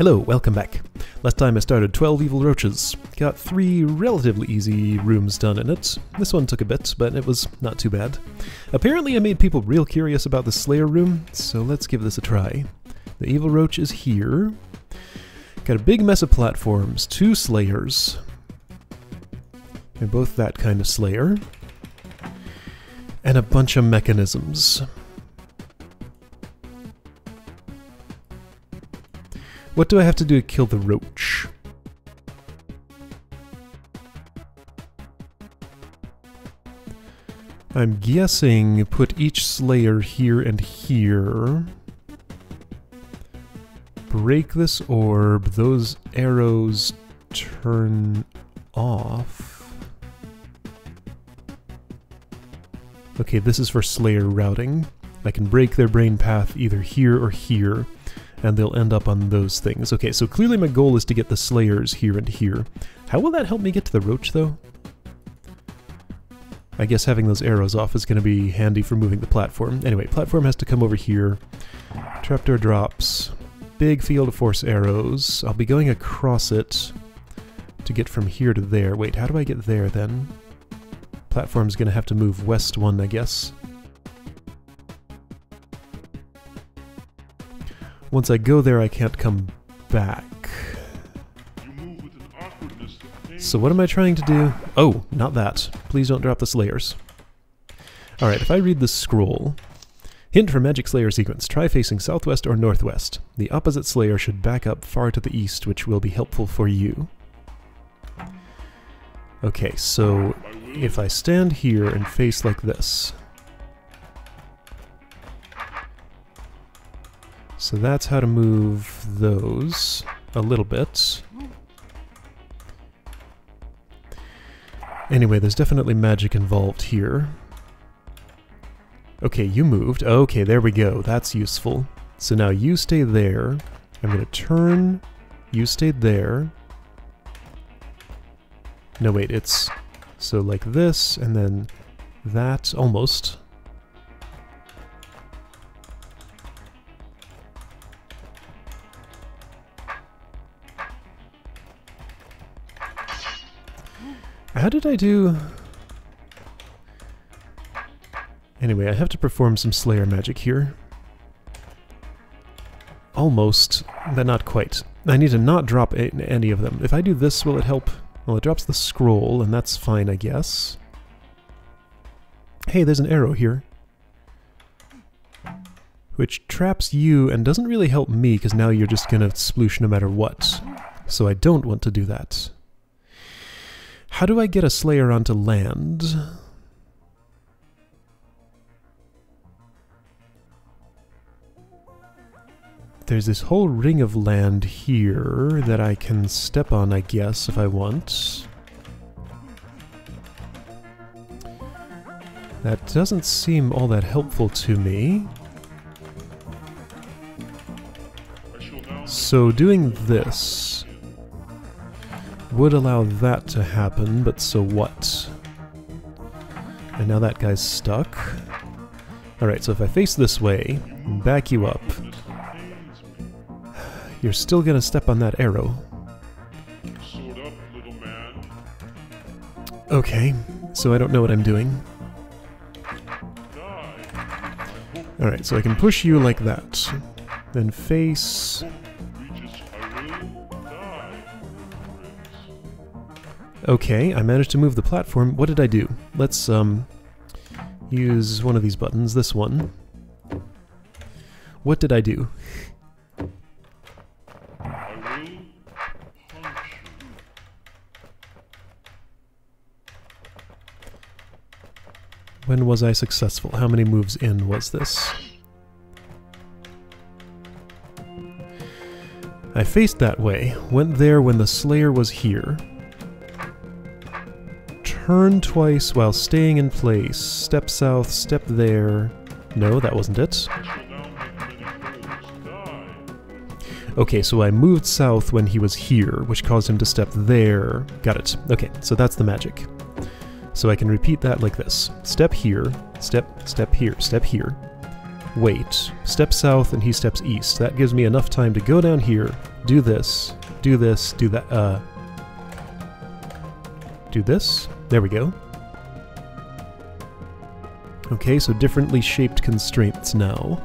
Hello, welcome back. Last time I started 12 evil roaches. Got 3 relatively easy rooms done in it. This one took a bit, but it was not too bad. Apparently I made people real curious about the Slayer room, so let's give this a try. The evil roach is here. Got a big mess of platforms, 2 Slayers. They're both that kind of Slayer. And a bunch of mechanisms. What do I have to do to kill the roach? I'm guessing put each Slayer here and here. Break this orb, those arrows turn off. Okay, this is for Slayer routing. I can break their brain path either here or here, and they'll end up on those things. Okay, so clearly my goal is to get the Slayers here and here. How will that help me get to the roach, though? I guess having those arrows off is going to be handy for moving the platform. Anyway, platform has to come over here. Trapdoor drops. Big field of force arrows. I'll be going across it to get from here to there. Wait, how do I get there, then? Platform's going to have to move west 1, I guess. Once I go there, I can't come back. So what am I trying to do? Oh, not that. Please don't drop the Slayers. Alright, if I read this scroll. Hint for Magic Slayer sequence. Try facing southwest or northwest. The opposite Slayer should back up far to the east, which will be helpful for you. Okay, so if I stand here and face like this. So that's how to move those a little bit. Anyway, there's definitely magic involved here. Okay, you moved. Okay, there we go. That's useful. So now you stay there. I'm going to turn. You stayed there. No, wait, it's... So like this, and then that, almost. How did I do... Anyway, I have to perform some Slayer magic here. Almost, but not quite. I need to not drop any of them. If I do this, will it help? Well, it drops the scroll, and that's fine, I guess. Hey, there's an arrow here. Which traps you and doesn't really help me, because now you're just gonna sploosh no matter what. So I don't want to do that. How do I get a Slayer onto land? There's this whole ring of land here that I can step on, I guess, if I want. That doesn't seem all that helpful to me. So doing this would allow that to happen, but so what? And now that guy's stuck. Alright, so if I face this way, and back you up, you're still gonna step on that arrow. Okay, so I don't know what I'm doing. Alright, so I can push you like that. Then face... Okay, I managed to move the platform. What did I do? Let's use one of these buttons, this one. What did I do? When was I successful? How many moves in was this? I faced that way, went there when the Slayer was here. Turn twice while staying in place. Step south, step there. No, that wasn't it. Okay, so I moved south when he was here, which caused him to step there. Got it. Okay, so that's the magic. So I can repeat that like this. Step here, step here, step here. wait, step south and he steps east. That gives me enough time to go down here, do this, do this, do that, do this. There we go. Okay, so differently shaped constraints now.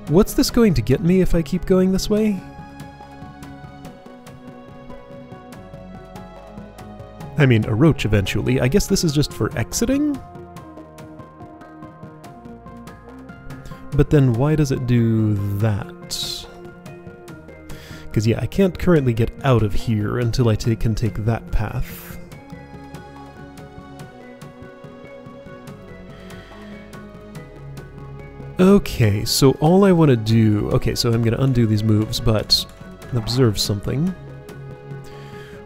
What's this going to get me if I keep going this way? I mean, a roach eventually. I guess this is just for exiting? But then why does it do that? Because yeah, I can't currently get out of here until I can take that path. Okay, so all I want to do... Okay, so I'm going to undo these moves, but observe something.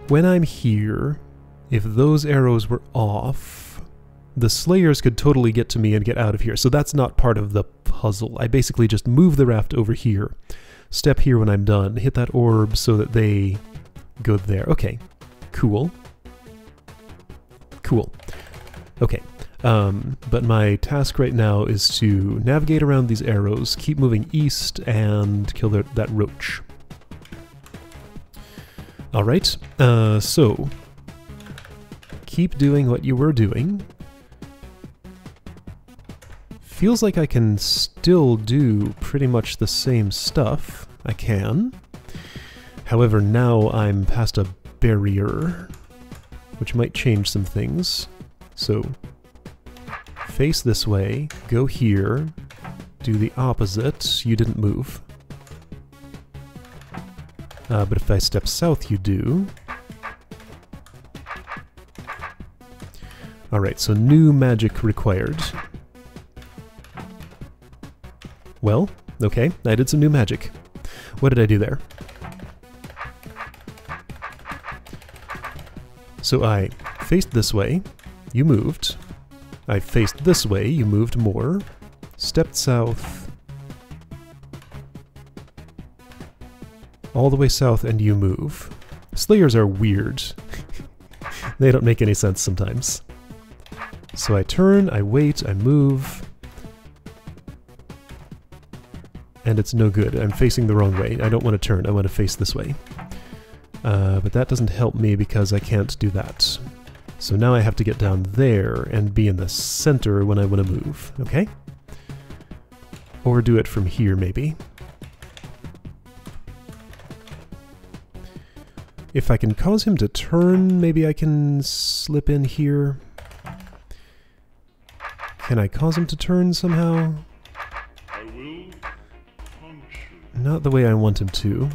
When I'm here, if those arrows were off, the Slayers could totally get to me and get out of here, so that's not part of the puzzle. I basically just move the raft over here, step here when I'm done, hit that orb so that they go there. Okay, cool. Cool. Okay. But my task right now is to navigate around these arrows, keep moving east, and kill that roach. Alright, so keep doing what you were doing. Feels like I can still do pretty much the same stuff. I can. However, now I'm past a barrier, which might change some things. So face this way, go here, do the opposite. You didn't move. But if I step south, you do. Alright, so new magic required. Well, okay, I did some new magic. What did I do there? So I faced this way, you moved. I faced this way, you moved more. Stepped south. All the way south and you move. Slayers are weird. They don't make any sense sometimes. So I turn, I wait, I move. And it's no good. I'm facing the wrong way. I don't want to turn, I want to face this way. But that doesn't help me because I can't do that. So now I have to get down there and be in the center when I want to move, okay? Or do it from here, maybe. If I can cause him to turn, maybe I can slip in here. Can I cause him to turn somehow? I will punch you. Not the way I want him to.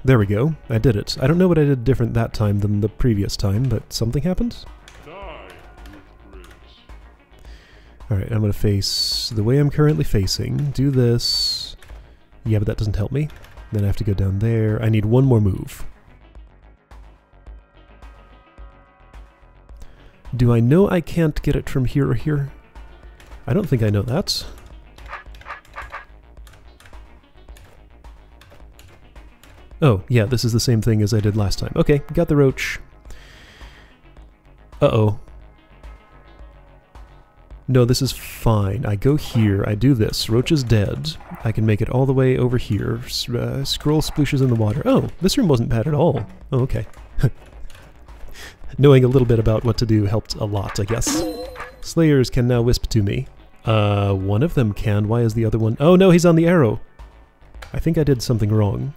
There we go. I did it. I don't know what I did different that time than the previous time, but something happened? Die with grace. Alright, I'm gonna face the way I'm currently facing. Do this. Yeah, but that doesn't help me. Then I have to go down there. I need one more move. Do I know I can't get it from here or here? I don't think I know that. Oh, yeah, this is the same thing as I did last time. Okay, got the roach. Uh-oh. No, this is fine. I go here, I do this. Roach is dead. I can make it all the way over here. Scroll splooshes in the water. Oh, this room wasn't bad at all. Oh, okay. Knowing a little bit about what to do helped a lot, I guess. Slayers can now wisp to me. One of them can. Why is the other one... Oh, no, he's on the arrow. I think I did something wrong.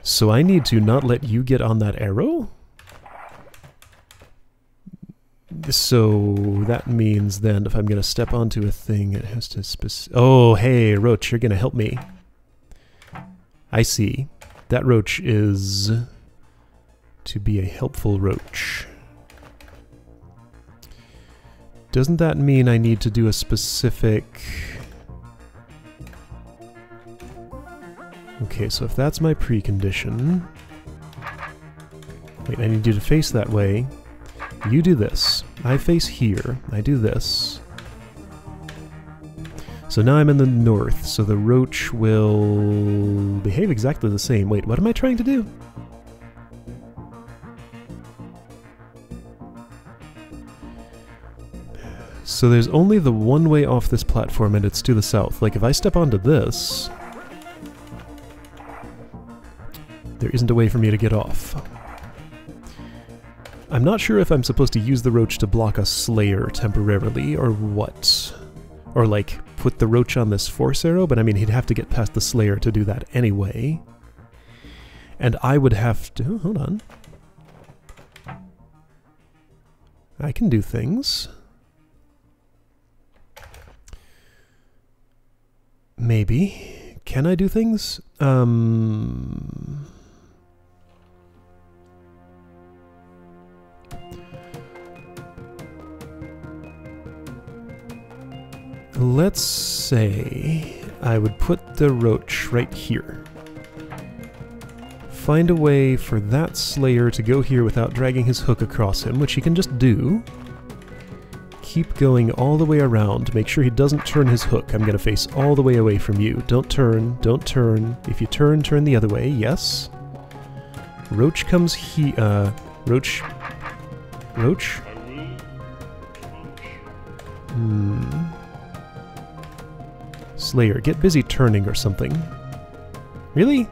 So I need to not let you get on that arrow? So that means then if I'm going to step onto a thing, it has to Oh, hey, Roach, you're going to help me. I see. That Roach is to be a helpful Roach. Doesn't that mean I need to do a specific... Okay, so if that's my precondition... Wait, I need you to face that way. You do this. I face here. I do this. So now I'm in the north, so the Roach will behave exactly the same. Wait, what am I trying to do? So there's only the one way off this platform, and it's to the south. Like, if I step onto this, there isn't a way for me to get off. I'm not sure if I'm supposed to use the roach to block a Slayer temporarily, or what. Or, like, put the roach on this force arrow, but I mean, he'd have to get past the Slayer to do that anyway. And I would have to... hold on. I can do things. Maybe. Can I do things? Let's say I would put the roach right here. Find a way for that Slayer to go here without dragging his hook across him, which he can just do. Keep going all the way around. Make sure he doesn't turn his hook. I'm going to face all the way away from you. Don't turn. Don't turn. If you turn, turn the other way. Yes. Roach comes here. Roach. Roach? Slayer, get busy turning or something. Really?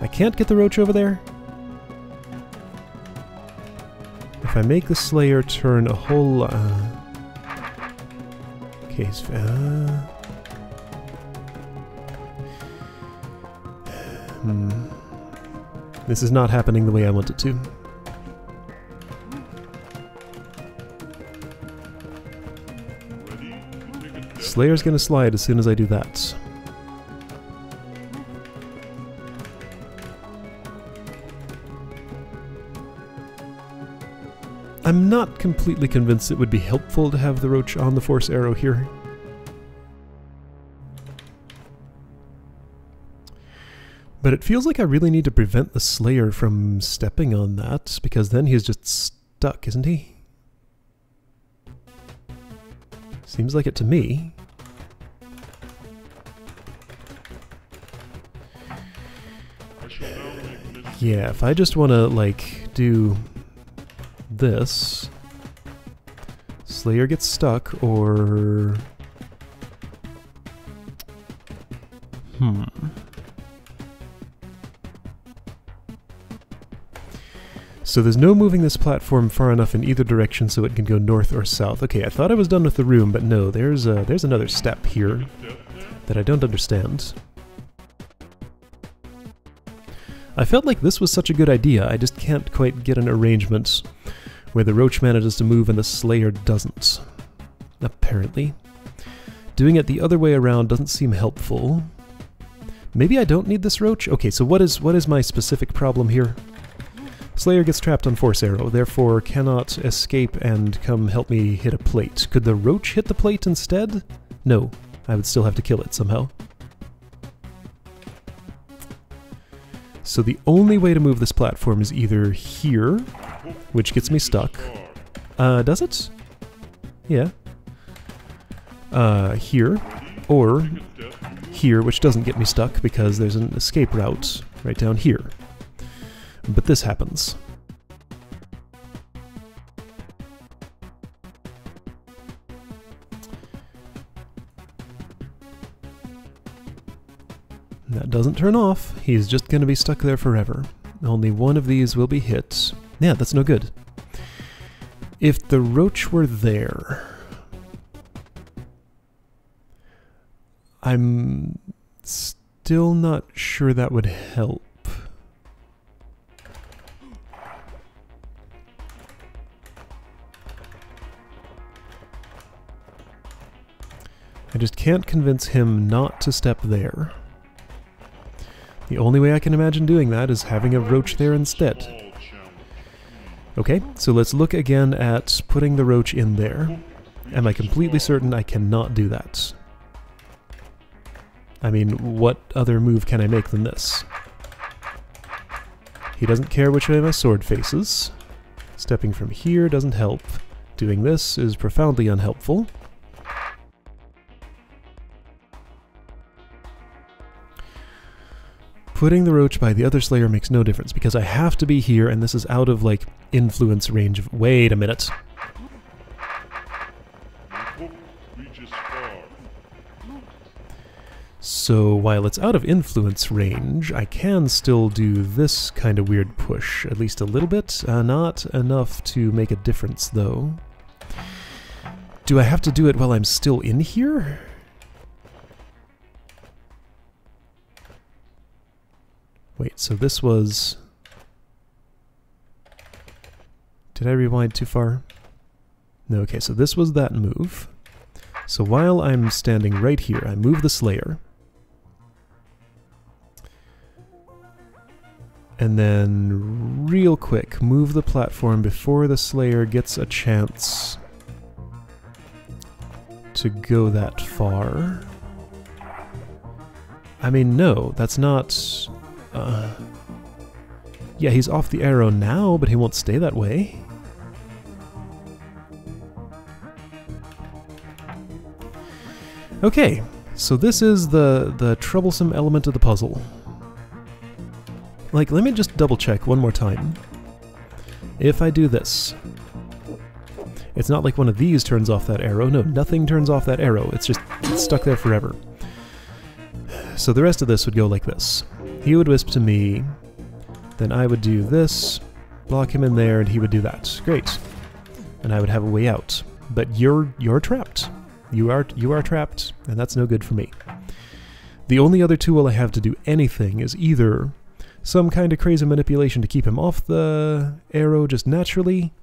I can't get the roach over there? If I make the Slayer turn a whole okay, this is not happening the way I want it to. Slayer's gonna slide as soon as I do that. I'm not completely convinced it would be helpful to have the roach on the force arrow here. But it feels like I really need to prevent the Slayer from stepping on that, because then he's just stuck, isn't he? Seems like it to me. Yeah, if I just want to, like, do this, Slayer gets stuck, or... So there's no moving this platform far enough in either direction so it can go north or south. Okay, I thought I was done with the room, but no, there's another step here that I don't understand. I felt like this was such a good idea, I just can't quite get an arrangement where the roach manages to move and the Slayer doesn't. Apparently. Doing it the other way around doesn't seem helpful. Maybe I don't need this roach? Okay, so what is my specific problem here? Slayer gets trapped on force arrow, therefore cannot escape and come help me hit a plate. Could the roach hit the plate instead? No, I would still have to kill it somehow. So the only way to move this platform is either here, which gets me stuck. Does it? Yeah. Here, or here, which doesn't get me stuck because there's an escape route right down here. But this happens. That doesn't turn off. He's just going to be stuck there forever. Only one of these will be hit. Yeah, that's no good. If the roach were there... I'm still not sure that would help. I just can't convince him not to step there. The only way I can imagine doing that is having a roach there instead. Okay, so let's look again at putting the roach in there. Am I completely certain I cannot do that? I mean, what other move can I make than this? He doesn't care which way my sword faces. Stepping from here doesn't help. Doing this is profoundly unhelpful. Putting the roach by the other Slayer makes no difference, because I have to be here, and this is out of, like, influence range of... Wait a minute. reaches far. So while it's out of influence range, I can still do this kind of weird push, at least a little bit. Not enough to make a difference, though. Do I have to do it while I'm still in here? Wait, so this was... Did I rewind too far? No, okay, so this was that move. So while I'm standing right here, I move the Slayer. And then, real quick, move the platform before the Slayer gets a chance to go that far. I mean, no, that's not... yeah, he's off the arrow now, but he won't stay that way. Okay, so this is the troublesome element of the puzzle. Like, let me just double check one more time. If I do this, it's not like one of these turns off that arrow. No, nothing turns off that arrow. It's just stuck there forever. So the rest of this would go like this. He would wisp to me, then I would do this, block him in there, and he would do that. Great. And I would have a way out. But you're trapped. You are trapped, and that's no good for me. The only other tool I have to do anything is either some kind of crazy manipulation to keep him off the arrow just naturally,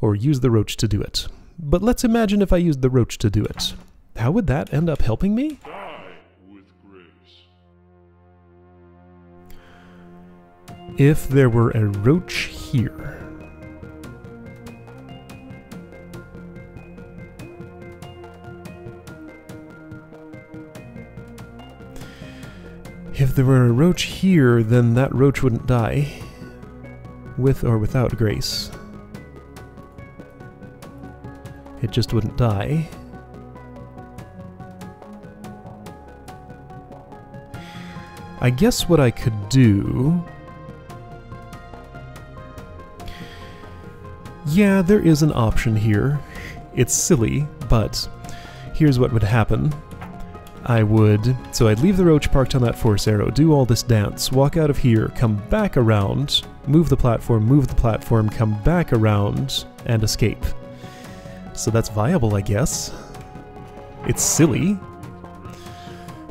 or use the roach to do it. But let's imagine if I used the roach to do it. How would that end up helping me? Die with grace. If there were a roach here... If there were a roach here, then that roach wouldn't die. With or without grace. It just wouldn't die. I guess what I could do... Yeah, there is an option here. It's silly, but here's what would happen. So I'd leave the roach parked on that force arrow, do all this dance, walk out of here, come back around, move the platform, come back around, and escape. So that's viable, I guess. It's silly,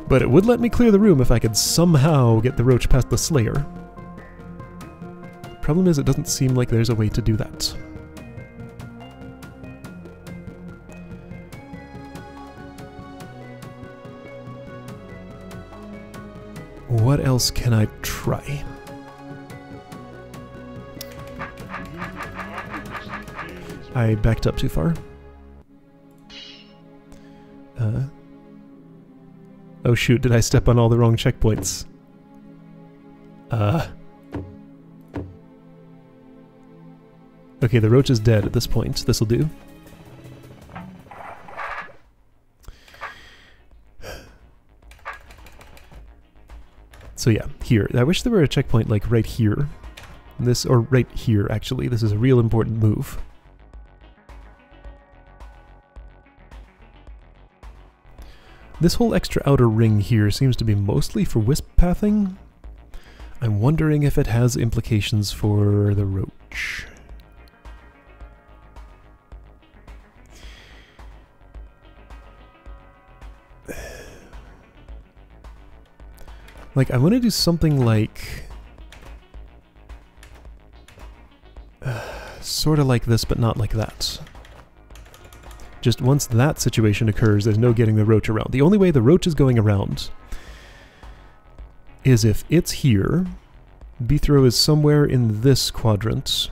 but it would let me clear the room if I could somehow get the roach past the Slayer. Problem is, it doesn't seem like there's a way to do that. What else can I try? I backed up too far. Oh shoot, did I step on all the wrong checkpoints? Okay, the roach is dead at this point. This'll do. So yeah, here. I wish there were a checkpoint like right here. This, or right here actually. This is a real important move. This whole extra outer ring here seems to be mostly for wisp pathing. I'm wondering if it has implications for the roach. Like, I want to do something like... sort of like this, but not like that. Just once that situation occurs, there's no getting the roach around. The only way the roach is going around is if it's here, Bithro is somewhere in this quadrant,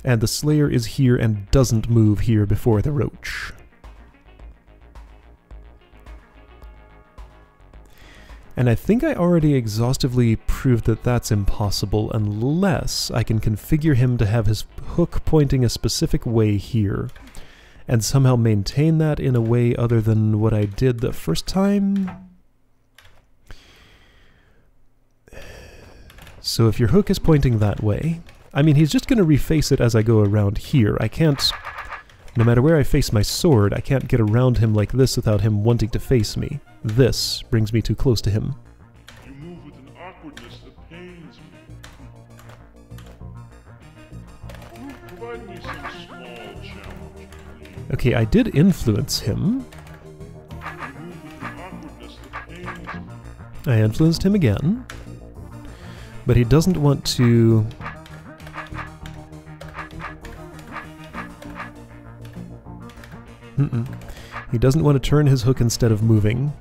and the Slayer is here and doesn't move here before the roach. And I think I already exhaustively proved that that's impossible unless I can configure him to have his hook pointing a specific way here, and somehow maintain that in a way other than what I did the first time. So if your hook is pointing that way, I mean, he's just going to reface it as I go around here. I can't No matter where I face my sword, I can't get around him like this without him wanting to face me. This brings me too close to him. You move with an awkwardness that pains me. Provide me some small challenge, please. Okay, I did influence him. You move with an awkwardness that pains me. I influenced him again. But he doesn't want to... He doesn't want to turn his hook instead of moving.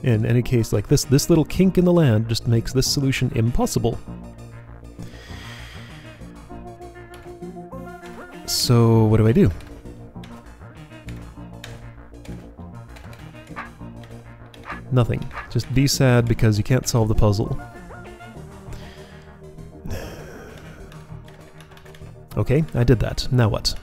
In any case, like this little kink in the land just makes this solution impossible. So, what do I do? Nothing. Just be sad because you can't solve the puzzle. Okay, I did that. Now what?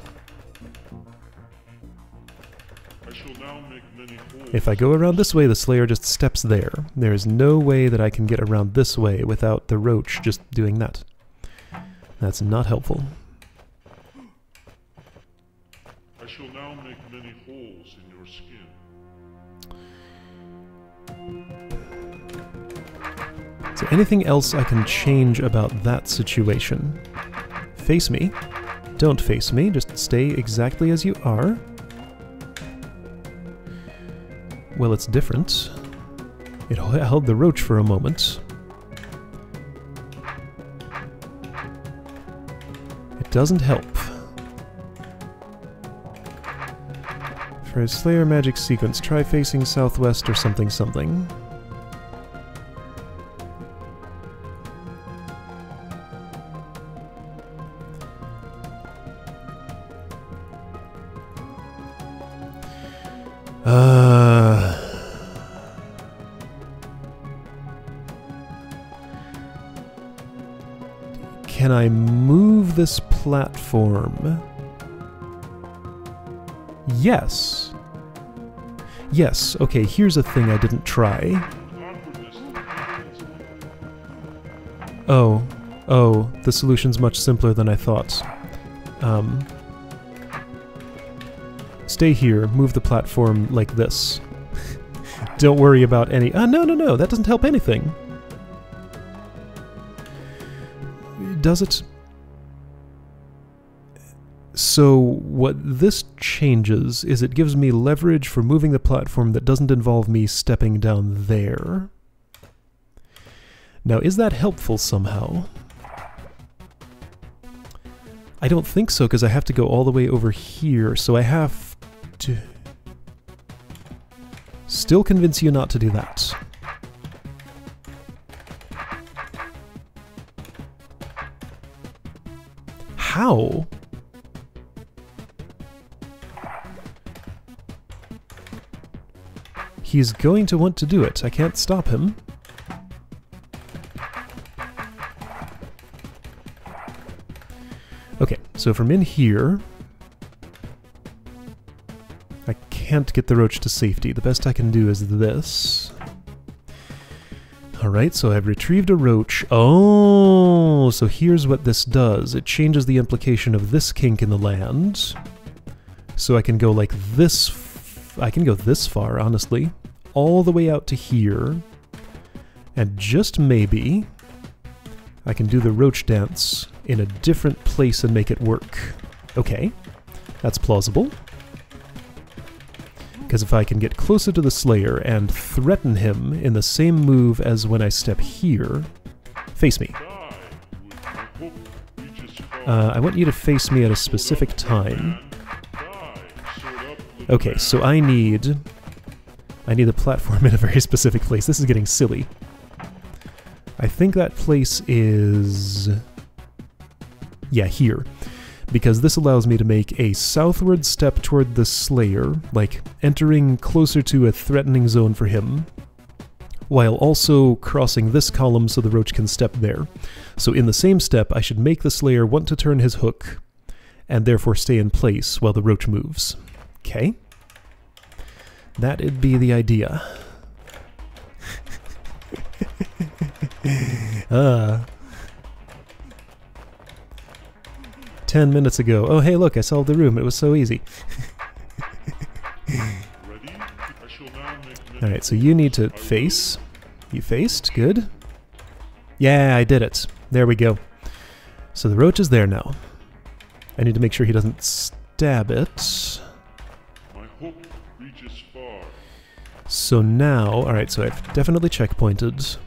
I shall now make many holes. If I go around this way, the Slayer just steps there. There is no way that I can get around this way without the roach just doing that. That's not helpful. I shall now make many holes in your skin. Is there anything else I can change about that situation? Face me. Don't face me, just stay exactly as you are. Well, it's different. It held the roach for a moment. It doesn't help. For a Slayer magic sequence, try facing southwest or something something. Can I move this platform? Yes. Yes, okay, here's a thing I didn't try. Awkwardness that pains me. Oh, the solution's much simpler than I thought. Stay here, move the platform like this. Don't worry about any... no, that doesn't help anything. Does it? So what this changes is it gives me leverage for moving the platform that doesn't involve me stepping down there. Now, is that helpful somehow? I don't think so, because I have to go all the way over here, so I have to... Still convince you not to do that. How? He's going to want to do it. I can't stop him. Okay, so from in here... I can't get the roach to safety. The best I can do is this. Alright, so I've retrieved a roach. Oh, so here's what this does. It changes the implication of this kink in the land. So I can go like this... I can go this far, honestly. All the way out to here. And just maybe... I can do the roach dance in a different place and make it work. Okay, that's plausible. Because if I can get closer to the Slayer and threaten him in the same move as when I step here... Face me. I want you to face me at a specific time. Okay, so I need the platform in a very specific place. This is getting silly. I think that place is... yeah, here. Because this allows me to make a southward step toward the Slayer, like entering closer to a threatening zone for him, while also crossing this column so the roach can step there. So in the same step, I should make the Slayer want to turn his hook, and therefore stay in place while the roach moves. Okay? That'd be the idea. 10 minutes ago. Oh, hey, look, I solved the room. It was so easy. shall now make many Alright, so you need to face. You faced, good. Yeah, I did it. There we go. So the roach is there now. I need to make sure he doesn't stab it. My hope reaches far. So now, alright, so I've definitely checkpointed.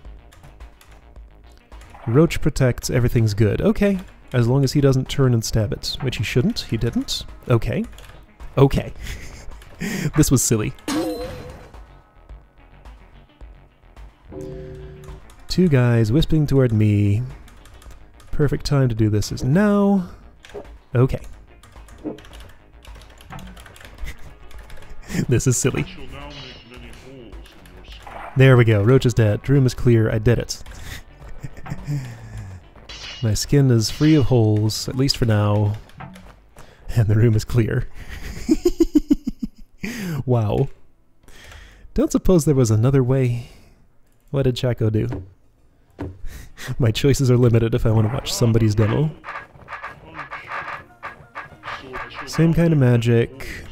Roach protects, everything's good. Okay, as long as he doesn't turn and stab it, which he shouldn't. He didn't. Okay. Okay. This was silly. Two guys wisping toward me. Perfect time to do this is now. Okay. This is silly. I shall now make many holes in your skin. There we go. Roach is dead. Room is clear. I did it. My skin is free of holes, at least for now. And the room is clear. Wow. Don't suppose there was another way? What did Chaco do? My choices are limited if I want to watch somebody's demo. Same kind of magic.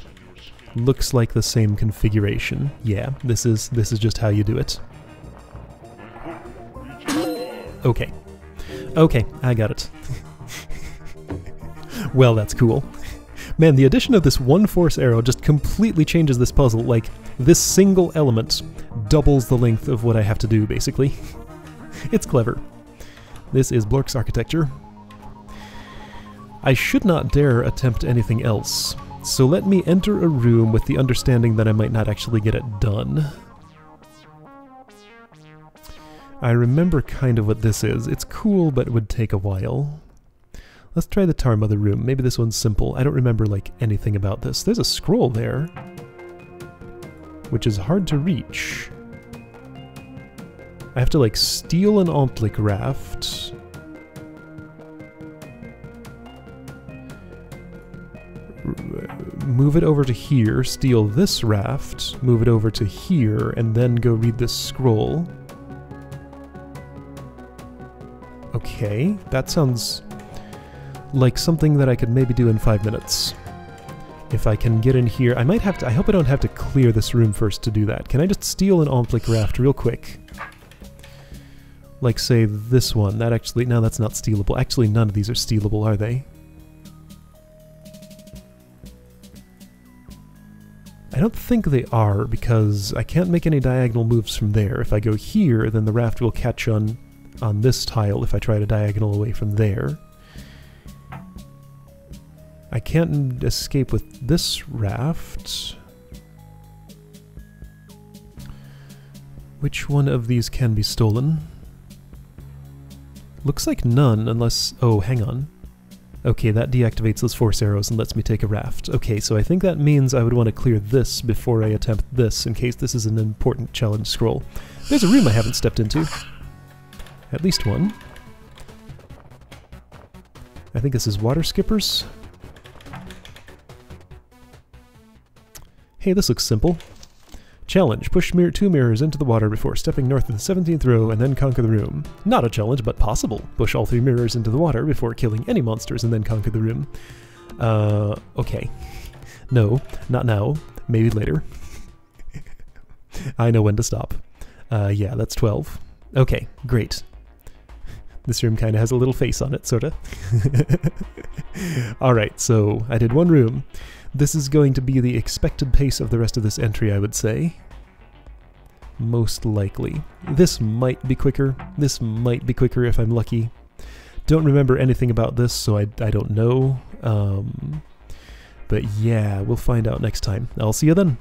Looks like the same configuration. Yeah, this is just how you do it. Okay. Okay, I got it. Well, that's cool. Man, the addition of this one force arrow just completely changes this puzzle. Like, this single element doubles the length of what I have to do, basically. It's clever. This is Blork's architecture. I should not dare attempt anything else, so let me enter a room with the understanding that I might not actually get it done. I remember kind of what this is. It's cool, but it would take a while. Let's try the Tar Mother room. Maybe this one's simple. I don't remember, like, anything about this. There's a scroll there, which is hard to reach. I have to, like, steal an Omplic raft. Move it over to here, steal this raft, move it over to here, and then go read this scroll. Okay, that sounds like something that I could maybe do in 5 minutes. If I can get in here, I might have to, I hope I don't have to clear this room first to do that. Can I just steal an Omplic raft real quick? Like, say, this one. That actually, no, that's not stealable. Actually, none of these are stealable, are they? I don't think they are, because I can't make any diagonal moves from there. If I go here, then the raft will catch on this tile if I try to diagonal away from there. I can't escape with this raft. Which one of these can be stolen? Looks like none, unless... oh, hang on. Okay, that deactivates those force arrows and lets me take a raft. Okay, so I think that means I would want to clear this before I attempt this, in case this is an important challenge scroll. There's a room I haven't stepped into. At least one. I think this is Water Skippers. Hey, this looks simple. Challenge. Push two mirrors into the water before stepping north of the 17th row and then conquer the room. Not a challenge, but possible. Push all 3 mirrors into the water before killing any monsters and then conquer the room. Okay. No, not now. Maybe later. I know when to stop. Yeah, that's 12. Okay, great. This room kind of has a little face on it, sorta. Alright, so I did one room. This is going to be the expected pace of the rest of this entry, I would say. Most likely. This might be quicker. This might be quicker if I'm lucky. Don't remember anything about this, so I don't know. But yeah, we'll find out next time. I'll see you then.